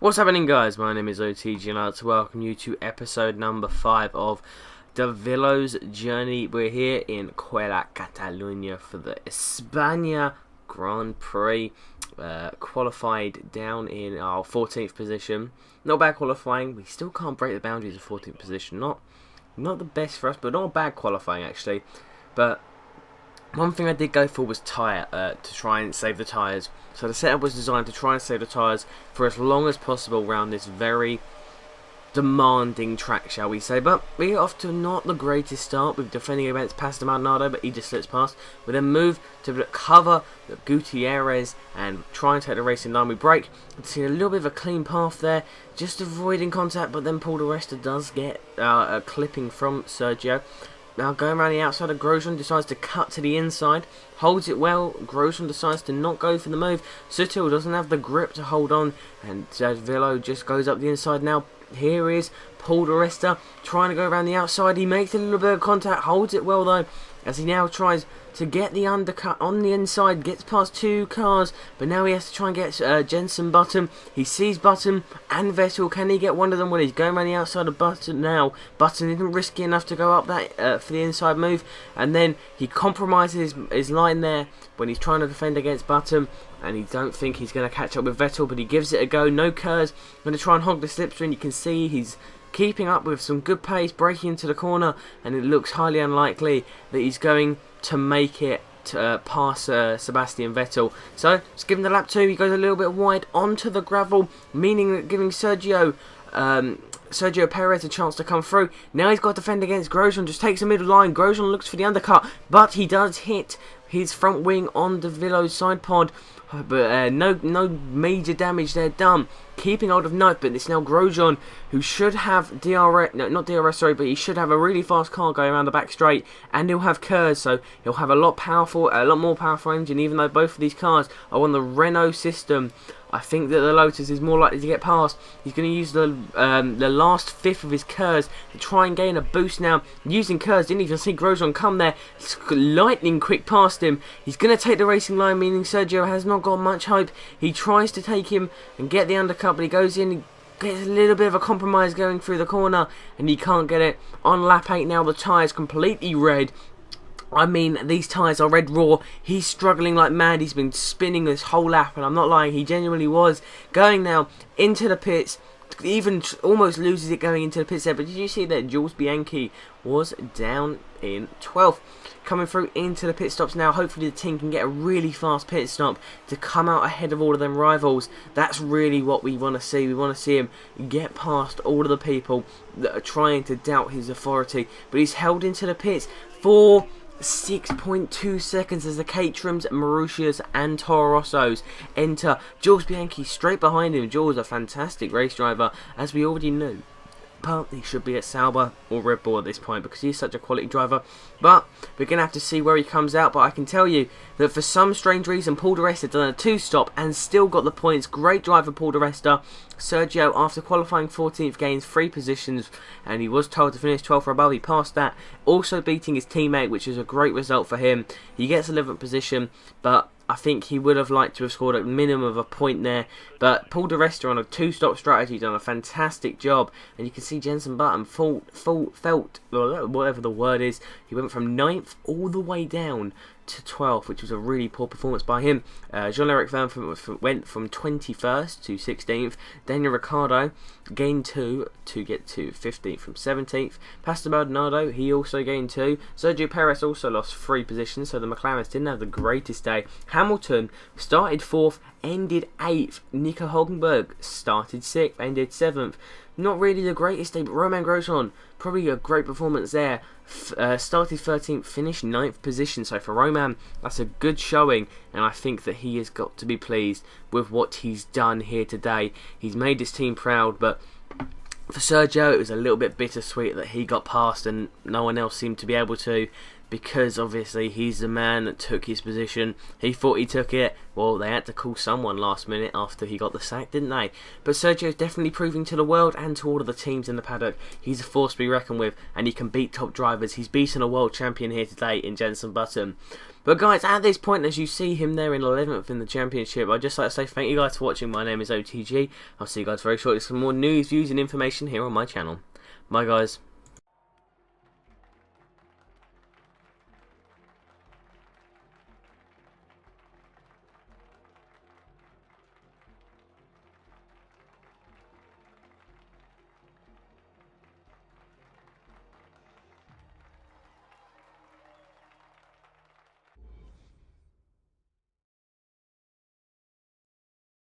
What's happening, guys? My name is OTG and I'd like to welcome you to episode number 5 of Davilo's journey. We're here in Catalunya for the España Grand Prix. Qualified down in our 14th position. Not bad qualifying. We still can't break the boundaries of 14th position. Not the best for us, but not bad qualifying actually. But one thing I did go for was tyre to try and save the tyres. So the setup was designed to try and save the tyres for as long as possible around this very demanding track, shall we say. But we get off to not the greatest start with defending against Pastor Maldonado, but he just slips past. We then move to cover Gutierrez and try and take the race in line. We break and see a little bit of a clean path there, just avoiding contact, but then Paul di Resta does get a clipping from Sergio. Now going around the outside of Grosjean, decides to cut to the inside, holds it well. Grosjean decides to not go for the move. Sutil doesn't have the grip to hold on, and Davilo just goes up the inside now. Here is Paul di Resta trying to go around the outside. He makes a little bit of contact, holds it well though, as he now tries to get the undercut on the inside, gets past two cars, but now he has to try and get Jenson Button. He sees Button and Vettel. Can he get one of them? Well, he's going around the outside of Button now. Button isn't risky enough to go up that for the inside move, and then he compromises his line there when he's trying to defend against Button, and he don't think he's going to catch up with Vettel, but he gives it a go. No curves, going to try and hog the slipstream. You can see he's keeping up with some good pace, breaking into the corner, and it looks highly unlikely that he's going to make it past Sebastian Vettel. So let's give him the lap 2. He goes a little bit wide onto the gravel, meaning that giving Sergio Perez a chance to come through. Now he's got to defend against Grosjean, just takes the middle line. Grosjean looks for the undercut, but he does hit his front wing on Davilo's side pod, but no major damage there done. Keeping hold of note, but it's now Grosjean who should have DRS, no, not DRS, sorry, but he should have a really fast car going around the back straight, and he'll have curves, so he'll have a lot more powerful engine. Even though both of these cars are on the Renault system, I think that the Lotus is more likely to get past. He's going to use the last fifth of his curves to try and gain a boost now. Using curves, didn't even see Grosjean come there. Lightning quick past him. He's going to take the racing line, meaning Sergio has not got much hope. He tries to take him and get the undercut, but he goes in and gets a little bit of a compromise going through the corner, and he can't get it. On lap 8 now, the tyre's completely red. I mean, these tyres are red raw. He's struggling like mad. He's been spinning this whole lap, and I'm not lying, he genuinely was. Going now into the pits, even almost loses it going into the pits there. But did you see that Jules Bianchi was down in 12th? Coming through into the pit stops now. Hopefully the team can get a really fast pit stop to come out ahead of all of them rivals. That's really what we want to see. We want to see him get past all of the people that are trying to doubt his authority. But he's held into the pits for 6.2 seconds as the Caterhams, Marussias and Toro Rossos enter. Jules Bianchi straight behind him. Jules, a fantastic race driver, as we already knew. But he should be at Sauber or Red Bull at this point because he's such a quality driver. But we're going to have to see where he comes out. But I can tell you that for some strange reason, Paul di Resta done a 2-stop and still got the points. Great driver, Paul di Resta. Sergio, after qualifying 14th, gains 3 positions, and he was told to finish 12th or above. He passed that, also beating his teammate, which is a great result for him. He gets 11th position, but I think he would have liked to have scored a minimum of a point there. But Paul di Resta on a 2-stop strategy done a fantastic job. And you can see Jenson Button felt, whatever the word is, he went from 9th all the way down to 12th, which was a really poor performance by him. Jean-Eric Vergne went from 21st to 16th. Daniel Ricciardo gained 2 to get to 15th from 17th. Pastor Maldonado, he also gained 2. Sergio Perez also lost 3 positions, so the McLarens didn't have the greatest day. Hamilton started 4th, ended 8th. Nico Hulkenberg started 6th, ended 7th. Not really the greatest day, but Romain Grosjean, probably a great performance there. Started 13th, finished 9th position. So for Romain, that's a good showing, and I think that he has got to be pleased with what he's done here today. He's made his team proud, but for Sergio, it was a little bit bittersweet that he got past and no one else seemed to be able to. because obviously he's the man that took his position. He thought he took it. Well, they had to call someone last minute after he got the sack, didn't they? But Sergio's definitely proving to the world and to all of the teams in the paddock he's a force to be reckoned with, and he can beat top drivers. He's beaten a world champion here today in Jenson Button. But guys, at this point, as you see him there in 11th in the championship, I'd just like to say thank you guys for watching. My name is OTG. I'll see you guys very shortly for some more news, views and information here on my channel. Bye guys.